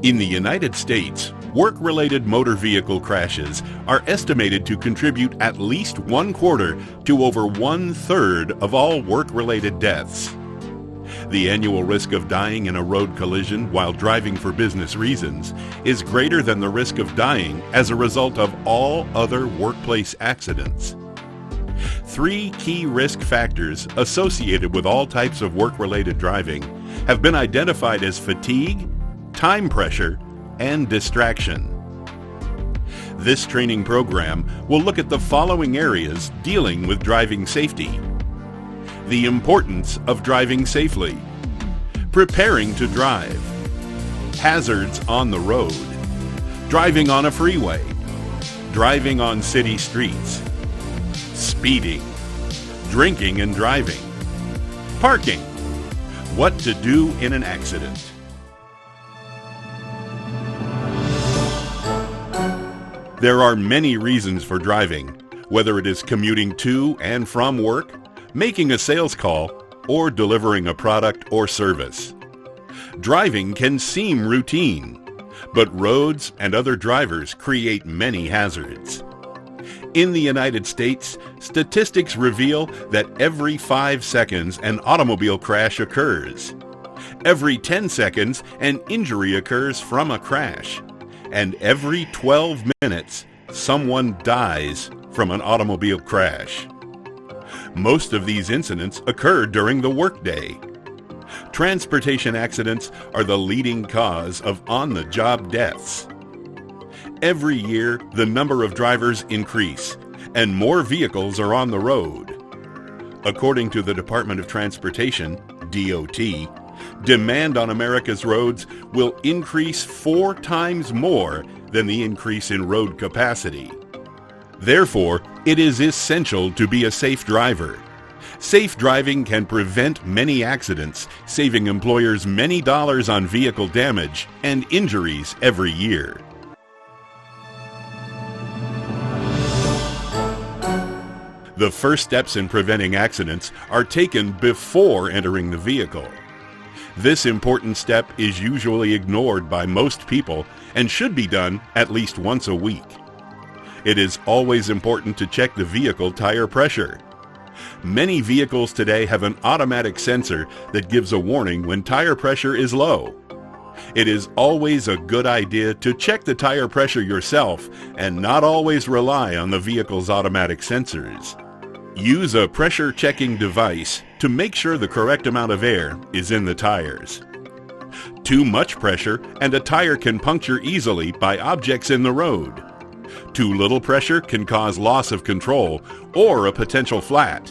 In the United States, work-related motor vehicle crashes are estimated to contribute at least 1/4 to over 1/3 of all work-related deaths. The annual risk of dying in a road collision while driving for business reasons is greater than the risk of dying as a result of all other workplace accidents. 3 key risk factors associated with all types of work-related driving have been identified as fatigue, time pressure, and distraction. This training program will look at the following areas dealing with driving safety: the importance of driving safely, preparing to drive, hazards on the road, driving on a freeway, driving on city streets, speeding, drinking and driving, parking, what to do in an accident. There are many reasons for driving, whether it is commuting to and from work, making a sales call, or delivering a product or service. Driving can seem routine, but roads and other drivers create many hazards. In the United States, statistics reveal that every 5 seconds an automobile crash occurs. Every 10 seconds an injury occurs from a crash. And every 12 minutes, someone dies from an automobile crash. Most of these incidents occur during the workday. Transportation accidents are the leading cause of on-the-job deaths. Every year, the number of drivers increase, and more vehicles are on the road. According to the Department of Transportation, DOT, demand on America's roads will increase 4 times more than the increase in road capacity. Therefore, it is essential to be a safe driver. Safe driving can prevent many accidents, saving employers many dollars on vehicle damage and injuries every year. The first steps in preventing accidents are taken before entering the vehicle. This important step is usually ignored by most people and should be done at least once a week. It is always important to check the vehicle tire pressure. Many vehicles today have an automatic sensor that gives a warning when tire pressure is low. It is always a good idea to check the tire pressure yourself and not always rely on the vehicle's automatic sensors. Use a pressure checking device to make sure the correct amount of air is in the tires. Too much pressure and a tire can puncture easily by objects in the road. Too little pressure can cause loss of control or a potential flat.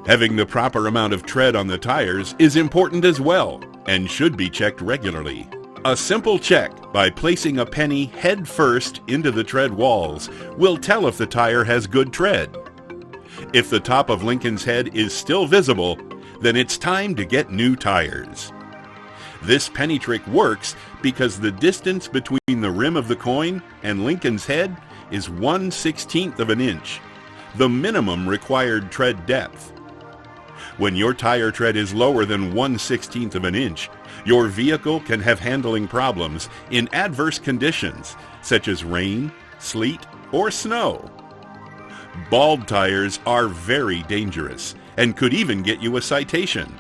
Having the proper amount of tread on the tires is important as well and should be checked regularly. A simple check by placing a penny head first into the tread walls will tell if the tire has good tread. If the top of Lincoln's head is still visible, then it's time to get new tires. This penny trick works because the distance between the rim of the coin and Lincoln's head is 1/16 of an inch, the minimum required tread depth. When your tire tread is lower than 1/16 of an inch, your vehicle can have handling problems in adverse conditions such as rain, sleet, or snow. Bald tires are very dangerous and could even get you a citation.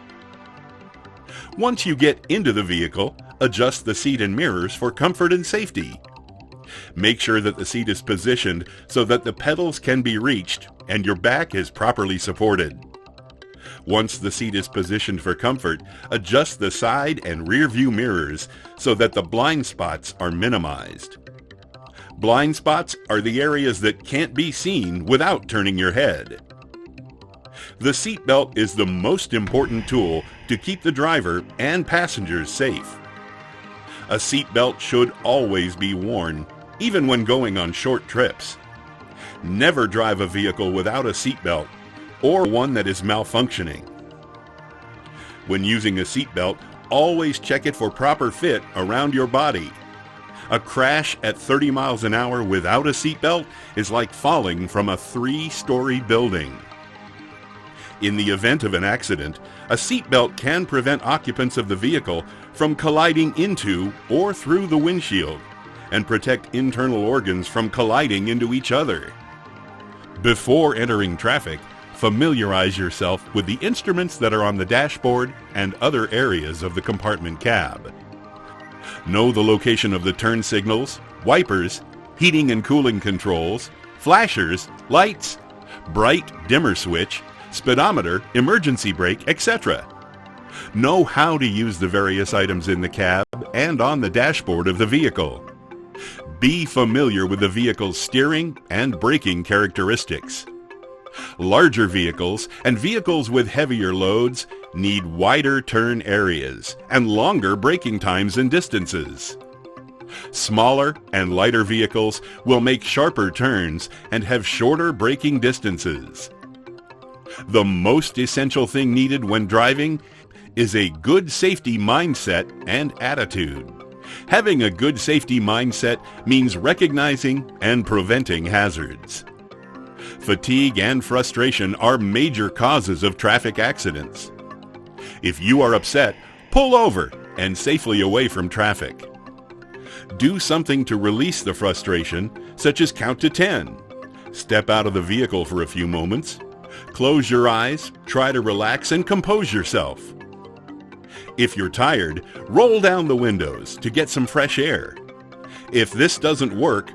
Once you get into the vehicle, adjust the seat and mirrors for comfort and safety. Make sure that the seat is positioned so that the pedals can be reached and your back is properly supported. Once the seat is positioned for comfort, adjust the side and rear view mirrors so that the blind spots are minimized. Blind spots are the areas that can't be seen without turning your head. The seatbelt is the most important tool to keep the driver and passengers safe. A seatbelt should always be worn, even when going on short trips. Never drive a vehicle without a seatbelt or one that is malfunctioning. When using a seatbelt, always check it for proper fit around your body. A crash at 30 miles an hour without a seatbelt is like falling from a 3-story building. In the event of an accident, a seatbelt can prevent occupants of the vehicle from colliding into or through the windshield and protect internal organs from colliding into each other. Before entering traffic, familiarize yourself with the instruments that are on the dashboard and other areas of the compartment cab. Know the location of the turn signals, wipers, heating and cooling controls, flashers, lights, bright dimmer switch, speedometer, emergency brake, etc. Know how to use the various items in the cab and on the dashboard of the vehicle. Be familiar with the vehicle's steering and braking characteristics. Larger vehicles and vehicles with heavier loads need wider turn areas and longer braking times and distances. Smaller and lighter vehicles will make sharper turns and have shorter braking distances. The most essential thing needed when driving is a good safety mindset and attitude. Having a good safety mindset means recognizing and preventing hazards. Fatigue and frustration are major causes of traffic accidents. If you are upset, pull over and safely away from traffic. Do something to release the frustration, such as count to 10. Step out of the vehicle for a few moments. Close your eyes, try to relax and compose yourself. If you're tired, roll down the windows to get some fresh air. If this doesn't work,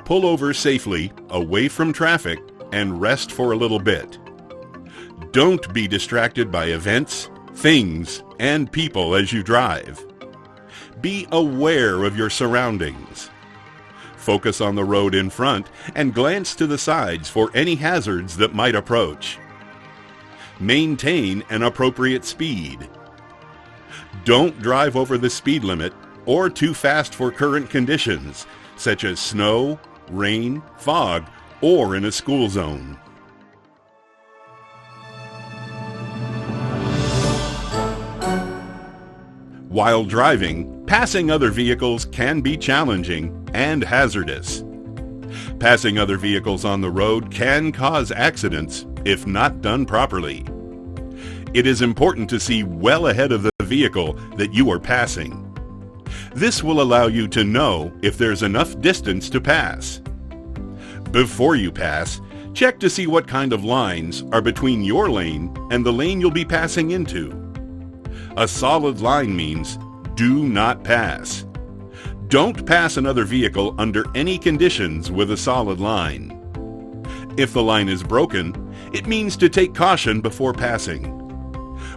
pull over safely, away from traffic, and rest for a little bit. Don't be distracted by events, things, and people as you drive. Be aware of your surroundings. Focus on the road in front and glance to the sides for any hazards that might approach. Maintain an appropriate speed. Don't drive over the speed limit or too fast for current conditions, such as snow, rain, fog, or in a school zone. While driving, passing other vehicles can be challenging and hazardous. Passing other vehicles on the road can cause accidents if not done properly. It is important to see well ahead of the vehicle that you are passing. This will allow you to know if there's enough distance to pass. Before you pass, check to see what kind of lines are between your lane and the lane you'll be passing into. A solid line means do not pass. Don't pass another vehicle under any conditions with a solid line. If the line is broken, it means to take caution before passing.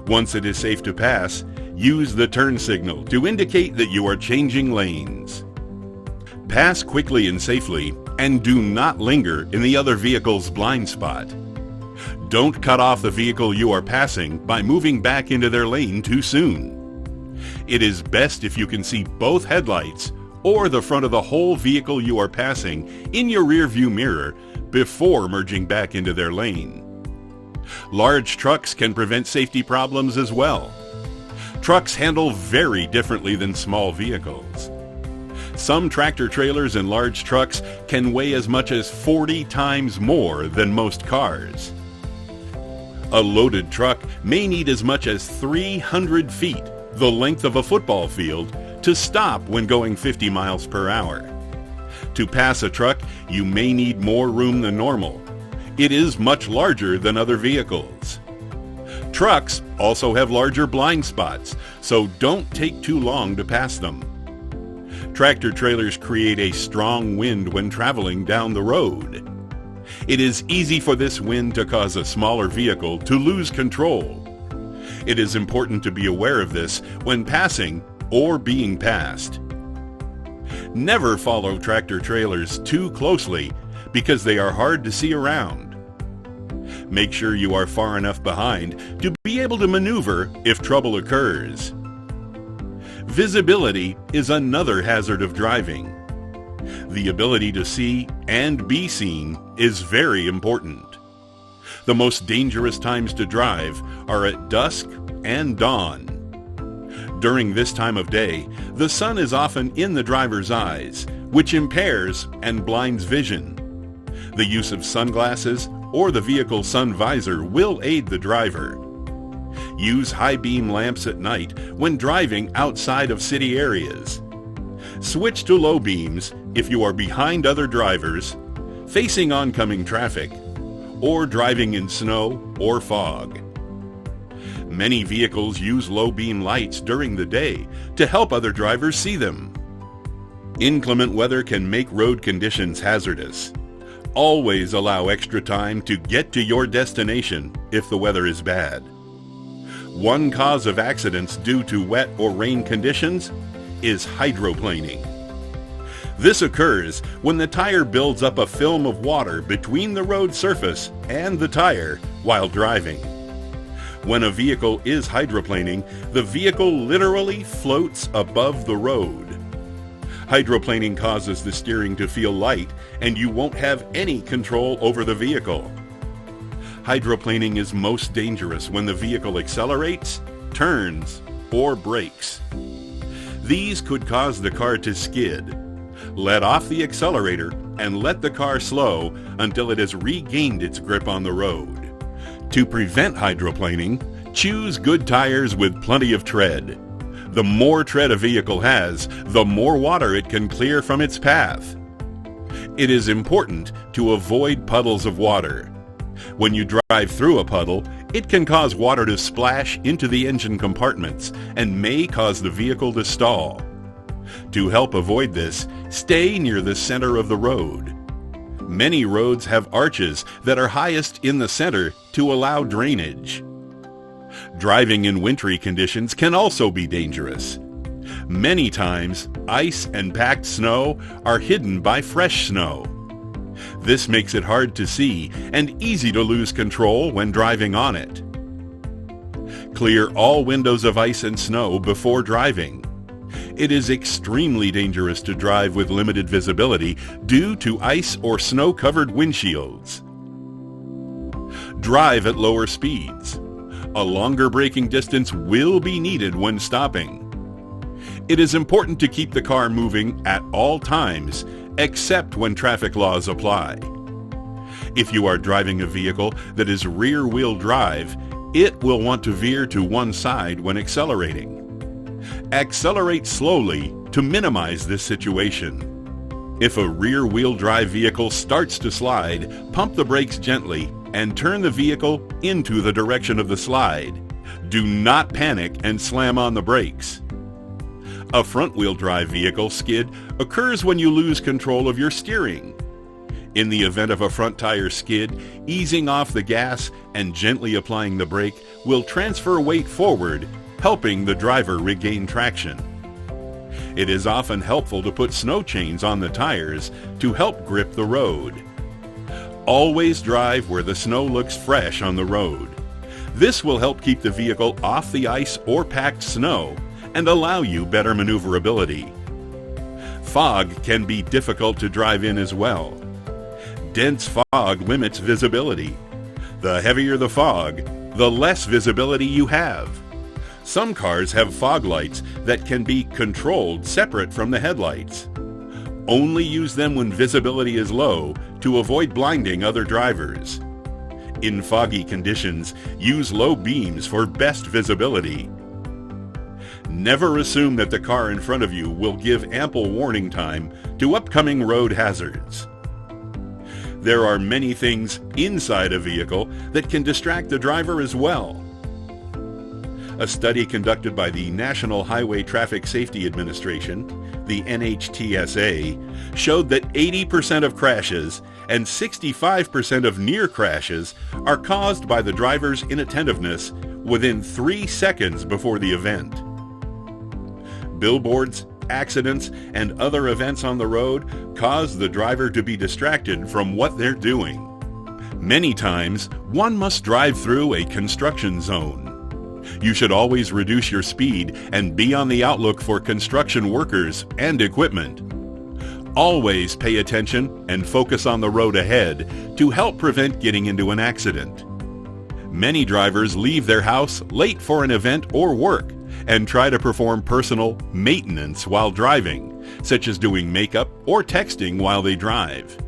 Once it is safe to pass, use the turn signal to indicate that you are changing lanes. Pass quickly and safely, and do not linger in the other vehicle's blind spot. Don't cut off the vehicle you are passing by moving back into their lane too soon. It is best if you can see both headlights or the front of the whole vehicle you are passing in your rearview mirror before merging back into their lane. Large trucks can prevent safety problems as well. Trucks handle very differently than small vehicles. Some tractor trailers and large trucks can weigh as much as 40 times more than most cars. A loaded truck may need as much as 300 feet, the length of a football field, to stop when going 50 miles per hour. To pass a truck, you may need more room than normal. It is much larger than other vehicles. Trucks also have larger blind spots, so don't take too long to pass them. Tractor trailers create a strong wind when traveling down the road. It is easy for this wind to cause a smaller vehicle to lose control. It is important to be aware of this when passing or being passed. Never follow tractor trailers too closely because they are hard to see around. Make sure you are far enough behind to be able to maneuver if trouble occurs. Visibility is another hazard of driving. The ability to see and be seen is very important. The most dangerous times to drive are at dusk and dawn. During this time of day, the sun is often in the driver's eyes, which impairs and blinds vision. The use of sunglasses or the vehicle's sun visor will aid the driver. Use high beam lamps at night when driving outside of city areas. Switch to low beams if you are behind other drivers, facing oncoming traffic, or driving in snow or fog. Many vehicles use low beam lights during the day to help other drivers see them. Inclement weather can make road conditions hazardous. Always allow extra time to get to your destination if the weather is bad. One cause of accidents due to wet or rain conditions is hydroplaning. This occurs when the tire builds up a film of water between the road surface and the tire while driving. When a vehicle is hydroplaning, the vehicle literally floats above the road. Hydroplaning causes the steering to feel light, and you won't have any control over the vehicle. Hydroplaning is most dangerous when the vehicle accelerates, turns, or brakes. These could cause the car to skid. Let off the accelerator and let the car slow until it has regained its grip on the road. To prevent hydroplaning, choose good tires with plenty of tread. The more tread a vehicle has, the more water it can clear from its path. It is important to avoid puddles of water. When you drive through a puddle, it can cause water to splash into the engine compartments and may cause the vehicle to stall. To help avoid this, stay near the center of the road. Many roads have arches that are highest in the center to allow drainage. Driving in wintry conditions can also be dangerous. Many times, ice and packed snow are hidden by fresh snow. This makes it hard to see and easy to lose control when driving on it. Clear all windows of ice and snow before driving. It is extremely dangerous to drive with limited visibility due to ice or snow-covered windshields. Drive at lower speeds. A longer braking distance will be needed when stopping. It is important to keep the car moving at all times, except when traffic laws apply. If you are driving a vehicle that is rear-wheel drive, it will want to veer to one side when accelerating. Accelerate slowly to minimize this situation. If a rear-wheel drive vehicle starts to slide, pump the brakes gently and turn the vehicle into the direction of the slide. Do not panic and slam on the brakes. A front-wheel drive vehicle skid occurs when you lose control of your steering. In the event of a front tire skid, easing off the gas and gently applying the brake will transfer weight forward, helping the driver regain traction. It is often helpful to put snow chains on the tires to help grip the road. Always drive where the snow looks fresh on the road. This will help keep the vehicle off the ice or packed snow and allow you better maneuverability. Fog can be difficult to drive in as well. Dense fog limits visibility. The heavier the fog, the less visibility you have. Some cars have fog lights that can be controlled separate from the headlights. Only use them when visibility is low to avoid blinding other drivers. In foggy conditions, use low beams for best visibility. Never assume that the car in front of you will give ample warning time to upcoming road hazards. There are many things inside a vehicle that can distract the driver as well. A study conducted by the National Highway Traffic Safety Administration, the NHTSA, showed that 80% of crashes and 65% of near crashes are caused by the driver's inattentiveness within 3 seconds before the event. Billboards, accidents, and other events on the road cause the driver to be distracted from what they're doing. Many times, one must drive through a construction zone. You should always reduce your speed and be on the outlook for construction workers and equipment. Always pay attention and focus on the road ahead to help prevent getting into an accident. Many drivers leave their house late for an event or work and try to perform personal maintenance while driving, such as doing makeup or texting while they drive.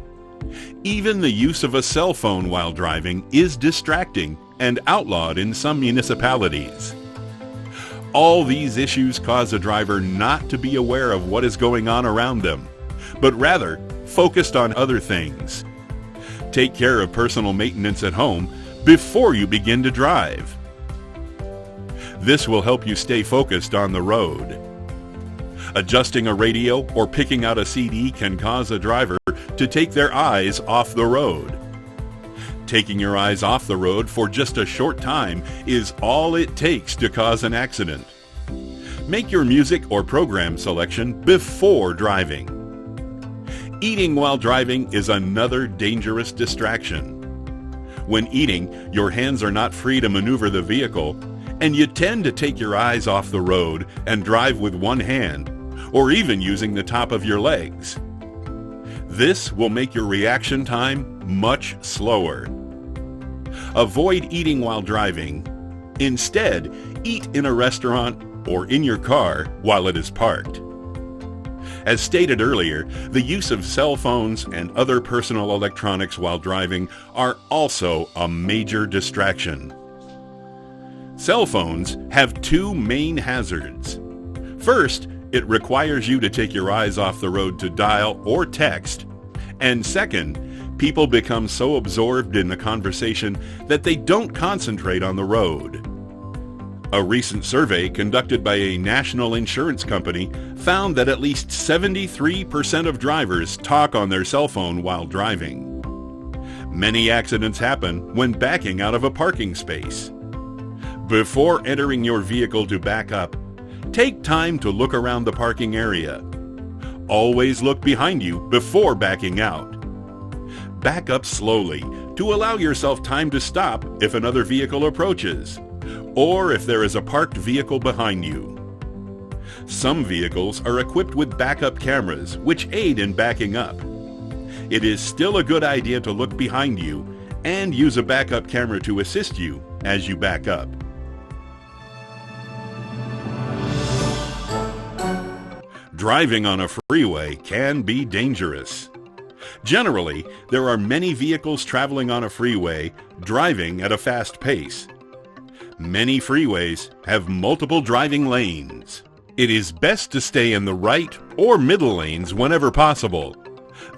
Even the use of a cell phone while driving is distracting and outlawed in some municipalities. All these issues cause a driver not to be aware of what is going on around them, but rather focused on other things. Take care of personal maintenance at home before you begin to drive. This will help you stay focused on the road. Adjusting a radio or picking out a CD can cause a driver to take their eyes off the road. Taking your eyes off the road for just a short time is all it takes to cause an accident. Make your music or program selection before driving. Eating while driving is another dangerous distraction. When eating, your hands are not free to maneuver the vehicle, and you tend to take your eyes off the road and drive with one hand, or even using the top of your legs. This will make your reaction time much slower. Avoid eating while driving. Instead, eat in a restaurant or in your car while it is parked. As stated earlier, the use of cell phones and other personal electronics while driving are also a major distraction. Cell phones have two main hazards. First, it requires you to take your eyes off the road to dial or text. And second, people become so absorbed in the conversation that they don't concentrate on the road. A recent survey conducted by a national insurance company found that at least 73% of drivers talk on their cell phone while driving. Many accidents happen when backing out of a parking space. Before entering your vehicle to back up, take time to look around the parking area. Always look behind you before backing out. Back up slowly to allow yourself time to stop if another vehicle approaches, or if there is a parked vehicle behind you. Some vehicles are equipped with backup cameras, which aid in backing up. It is still a good idea to look behind you and use a backup camera to assist you as you back up. Driving on a freeway can be dangerous. Generally, there are many vehicles traveling on a freeway, driving at a fast pace. Many freeways have multiple driving lanes. It is best to stay in the right or middle lanes whenever possible.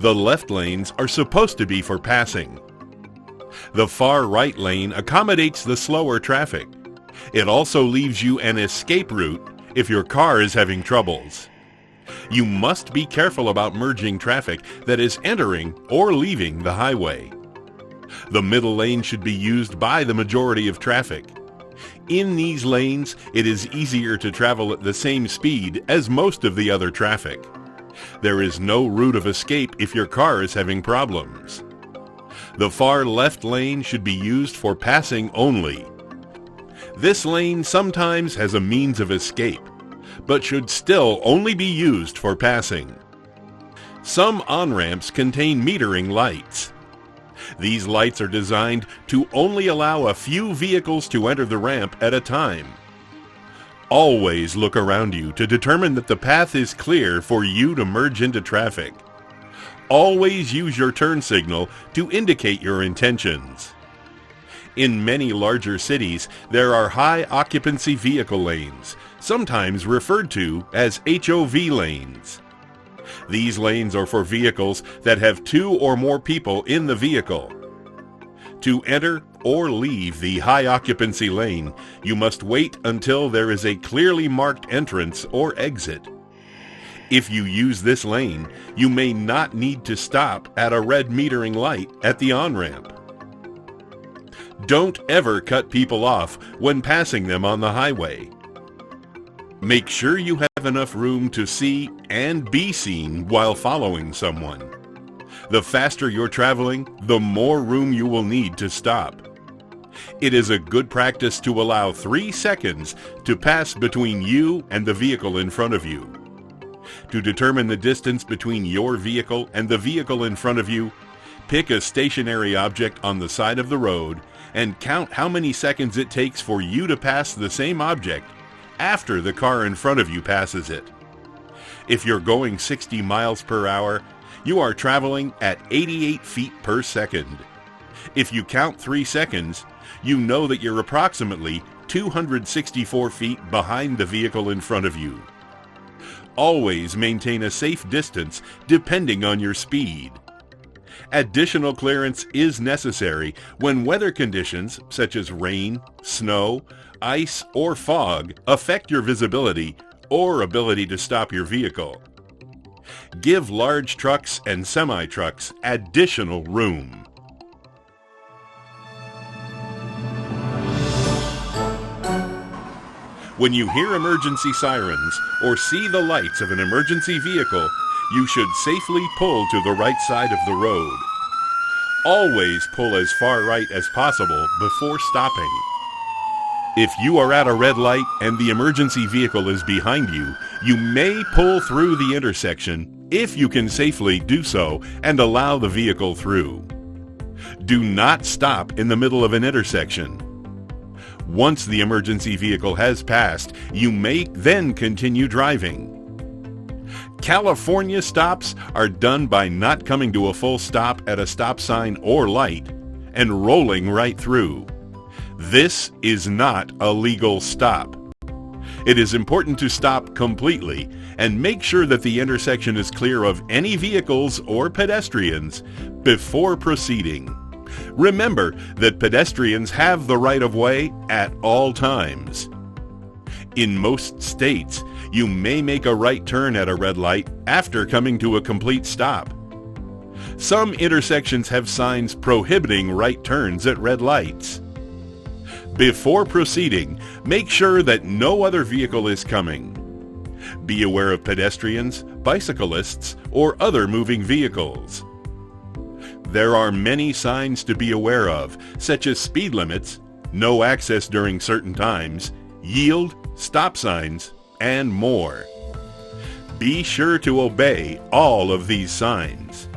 The left lanes are supposed to be for passing. The far right lane accommodates the slower traffic. It also leaves you an escape route if your car is having troubles. You must be careful about merging traffic that is entering or leaving the highway. The middle lane should be used by the majority of traffic. In these lanes, it is easier to travel at the same speed as most of the other traffic. There is no route of escape if your car is having problems. The far left lane should be used for passing only. This lane sometimes has a means of escape, but should still only be used for passing. Some on-ramps contain metering lights. These lights are designed to only allow a few vehicles to enter the ramp at a time. Always look around you to determine that the path is clear for you to merge into traffic. Always use your turn signal to indicate your intentions. In many larger cities, there are high occupancy vehicle lanes, sometimes referred to as HOV lanes. These lanes are for vehicles that have 2 or more people in the vehicle. To enter or leave the high occupancy lane, you must wait until there is a clearly marked entrance or exit. If you use this lane, you may not need to stop at a red metering light at the on-ramp. Don't ever cut people off when passing them on the highway. Make sure you have enough room to see and be seen while following someone. The faster you're traveling, the more room you will need to stop. It is a good practice to allow 3 seconds to pass between you and the vehicle in front of you. To determine the distance between your vehicle and the vehicle in front of you, pick a stationary object on the side of the road and count how many seconds it takes for you to pass the same object after the car in front of you passes it. If you're going 60 miles per hour, you are traveling at 88 feet per second. If you count 3 seconds, you know that you're approximately 264 feet behind the vehicle in front of you. Always maintain a safe distance depending on your speed. Additional clearance is necessary when weather conditions such as rain, snow, ice, or fog affect your visibility or ability to stop your vehicle. Give large trucks and semi-trucks additional room. When you hear emergency sirens or see the lights of an emergency vehicle, you should safely pull to the right side of the road. Always pull as far right as possible before stopping. If you are at a red light and the emergency vehicle is behind you, you may pull through the intersection if you can safely do so and allow the vehicle through. Do not stop in the middle of an intersection. Once the emergency vehicle has passed, you may then continue driving. California stops are done by not coming to a full stop at a stop sign or light and rolling right through. This is not a legal stop. It is important to stop completely and make sure that the intersection is clear of any vehicles or pedestrians before proceeding. Remember that pedestrians have the right of way at all times. In most states, you may make a right turn at a red light after coming to a complete stop. Some intersections have signs prohibiting right turns at red lights. Before proceeding, make sure that no other vehicle is coming. Be aware of pedestrians, bicyclists, or other moving vehicles. There are many signs to be aware of, such as speed limits, no access during certain times, yield, stop signs, and more. Be sure to obey all of these signs.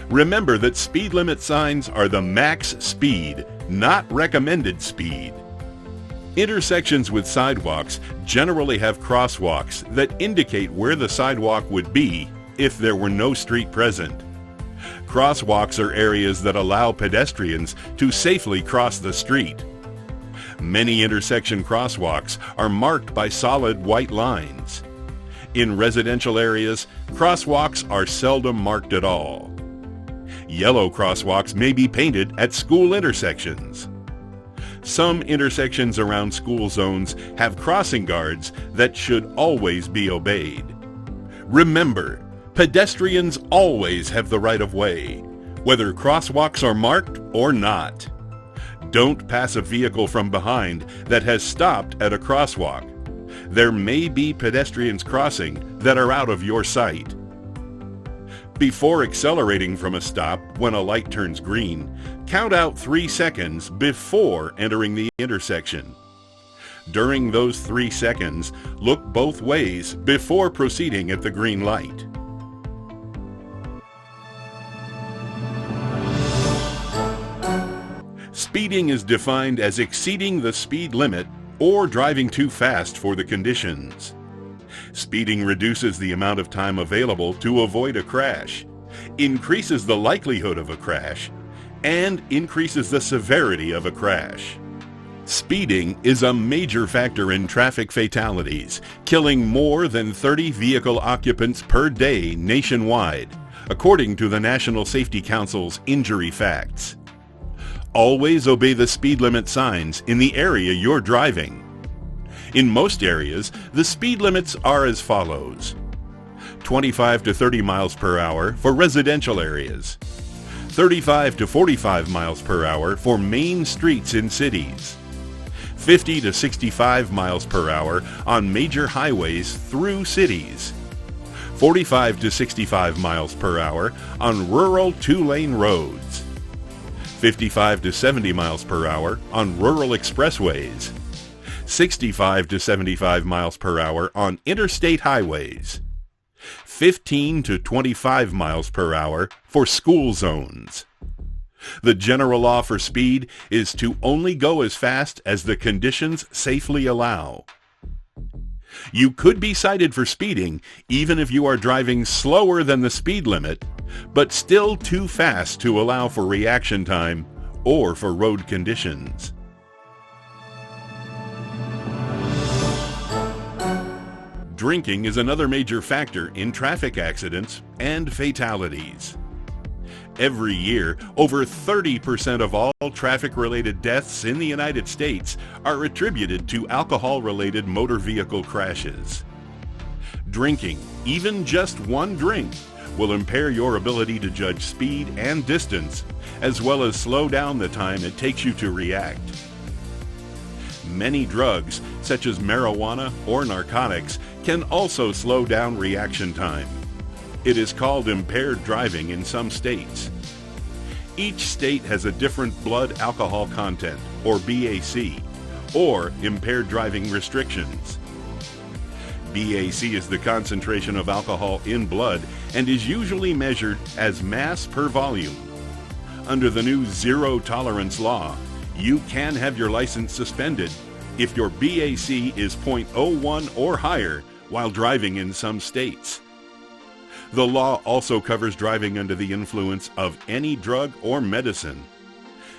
Remember that speed limit signs are the max speed, not recommended speed. Intersections with sidewalks generally have crosswalks that indicate where the sidewalk would be if there were no street present. Crosswalks are areas that allow pedestrians to safely cross the street. Many intersection crosswalks are marked by solid white lines. In residential areas, crosswalks are seldom marked at all. Yellow crosswalks may be painted at school intersections. Some intersections around school zones have crossing guards that should always be obeyed. Remember, pedestrians always have the right of way, whether crosswalks are marked or not. Don't pass a vehicle from behind that has stopped at a crosswalk. There may be pedestrians crossing that are out of your sight. Before accelerating from a stop when a light turns green, count out 3 seconds before entering the intersection. During those 3 seconds, look both ways before proceeding at the green light. Speeding is defined as exceeding the speed limit or driving too fast for the conditions. Speeding reduces the amount of time available to avoid a crash, increases the likelihood of a crash, and increases the severity of a crash. Speeding is a major factor in traffic fatalities, killing more than 30 vehicle occupants per day nationwide, according to the National Safety Council's injury facts. Always obey the speed limit signs in the area you're driving. In most areas, the speed limits are as follows: 25 to 30 miles per hour for residential areas, 35 to 45 miles per hour for main streets in cities, 50 to 65 miles per hour on major highways through cities, 45 to 65 miles per hour on rural 2-lane roads, 55 to 70 miles per hour on rural expressways, 65 to 75 miles per hour on interstate highways, 15 to 25 miles per hour for school zones. The general law for speed is to only go as fast as the conditions safely allow. You could be cited for speeding even if you are driving slower than the speed limit, but still too fast to allow for reaction time or for road conditions. Drinking is another major factor in traffic accidents and fatalities. Every year, over 30% of all traffic-related deaths in the United States are attributed to alcohol-related motor vehicle crashes. Drinking, even just one drink, will impair your ability to judge speed and distance, as well as slow down the time it takes you to react. Many drugs, such as marijuana or narcotics, can also slow down reaction time. It is called impaired driving in some states. Each state has a different blood alcohol content, or BAC, or impaired driving restrictions. BAC is the concentration of alcohol in blood and is usually measured as mass per volume. Under the new zero tolerance law, you can have your license suspended if your BAC is 0.01 or higher while driving in some states. The law also covers driving under the influence of any drug or medicine.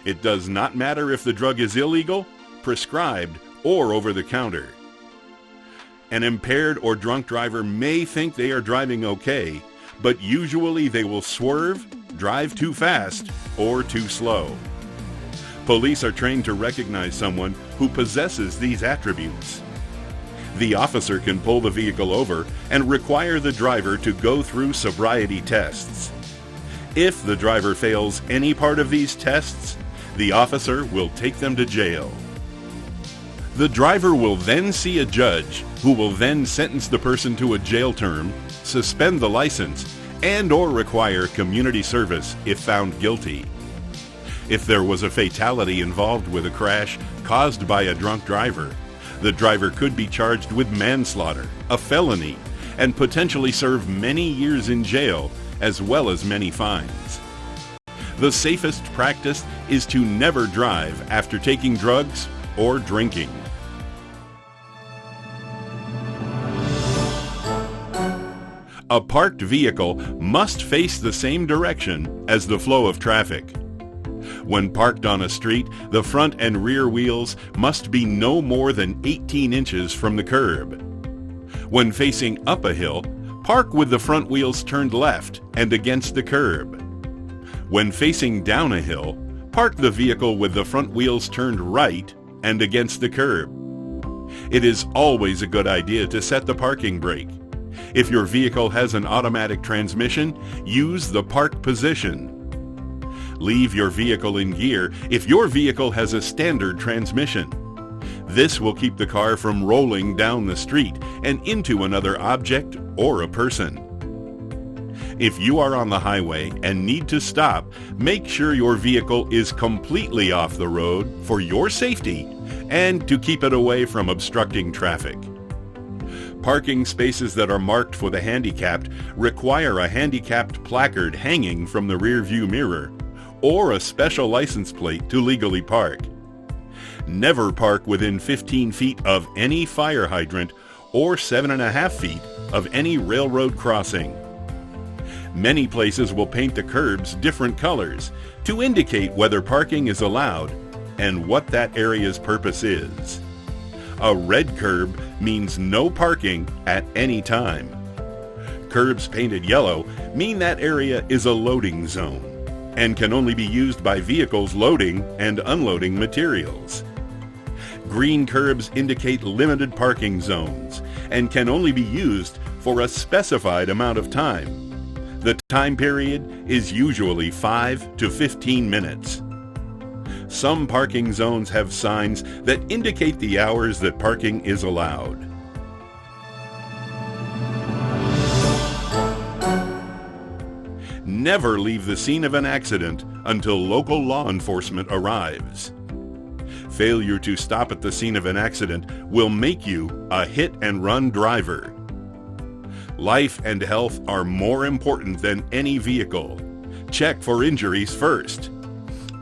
It does not matter if the drug is illegal, prescribed, or over the counter. An impaired or drunk driver may think they are driving okay, but usually they will swerve, drive too fast, or too slow. Police are trained to recognize someone who possesses these attributes. The officer can pull the vehicle over and require the driver to go through sobriety tests. If the driver fails any part of these tests, the officer will take them to jail. The driver will then see a judge, who will then sentence the person to a jail term, suspend the license, and/or require community service if found guilty. If there was a fatality involved with a crash caused by a drunk driver, the driver could be charged with manslaughter, a felony, and potentially serve many years in jail, as well as many fines. The safest practice is to never drive after taking drugs or drinking. A parked vehicle must face the same direction as the flow of traffic. When parked on a street, the front and rear wheels must be no more than 18 inches from the curb. When facing up a hill, park with the front wheels turned left and against the curb. When facing down a hill, park the vehicle with the front wheels turned right and against the curb. It is always a good idea to set the parking brake. If your vehicle has an automatic transmission, use the park position. Leave your vehicle in gear if your vehicle has a standard transmission. This will keep the car from rolling down the street and into another object or a person. If you are on the highway and need to stop, make sure your vehicle is completely off the road for your safety and to keep it away from obstructing traffic. Parking spaces that are marked for the handicapped require a handicapped placard hanging from the rear view mirror or a special license plate to legally park. Never park within 15 feet of any fire hydrant or 7.5 feet of any railroad crossing. Many places will paint the curbs different colors to indicate whether parking is allowed and what that area's purpose is. A red curb means no parking at any time. Curbs painted yellow mean that area is a loading zone and can only be used by vehicles loading and unloading materials. Green curbs indicate limited parking zones and can only be used for a specified amount of time. The time period is usually 5 to 15 minutes. Some parking zones have signs that indicate the hours that parking is allowed. Never leave the scene of an accident until local law enforcement arrives. Failure to stop at the scene of an accident will make you a hit-and-run driver. Life and health are more important than any vehicle. Check for injuries first.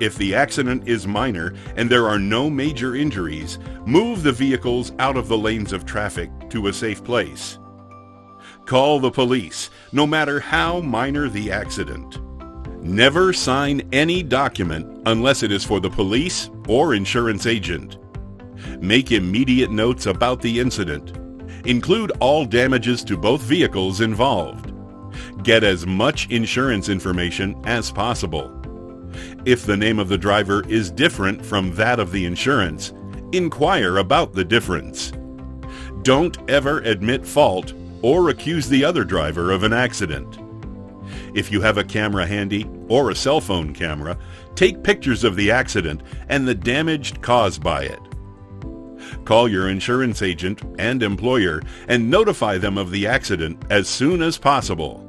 If the accident is minor and there are no major injuries, move the vehicles out of the lanes of traffic to a safe place. Call the police, no matter how minor the accident. Never sign any document unless it is for the police or insurance agent. Make immediate notes about the incident. Include all damages to both vehicles involved. Get as much insurance information as possible. If the name of the driver is different from that of the insurance, inquire about the difference. Don't ever admit fault or accuse the other driver of an accident. If you have a camera handy or a cell phone camera, take pictures of the accident and the damage caused by it. Call your insurance agent and employer and notify them of the accident as soon as possible.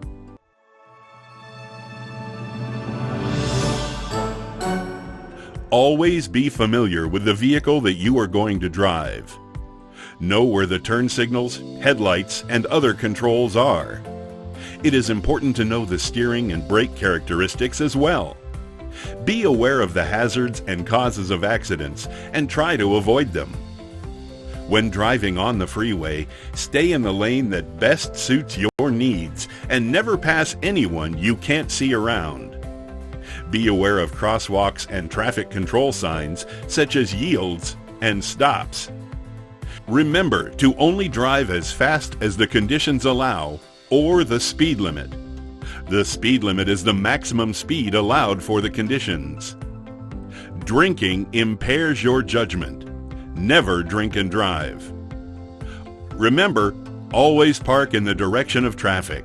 Always be familiar with the vehicle that you are going to drive. Know where the turn signals, headlights, and other controls are. It is important to know the steering and brake characteristics as well. Be aware of the hazards and causes of accidents and try to avoid them. When driving on the freeway, stay in the lane that best suits your needs and never pass anyone you can't see around. Be aware of crosswalks and traffic control signs such as yields and stops. Remember to only drive as fast as the conditions allow or the speed limit. The speed limit is the maximum speed allowed for the conditions. Drinking impairs your judgment. Never drink and drive. Remember, always park in the direction of traffic.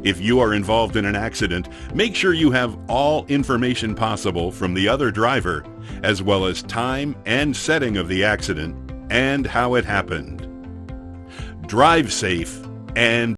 If you are involved in an accident, make sure you have all information possible from the other driver, as well as time and setting of the accident and how it happened. Drive safe and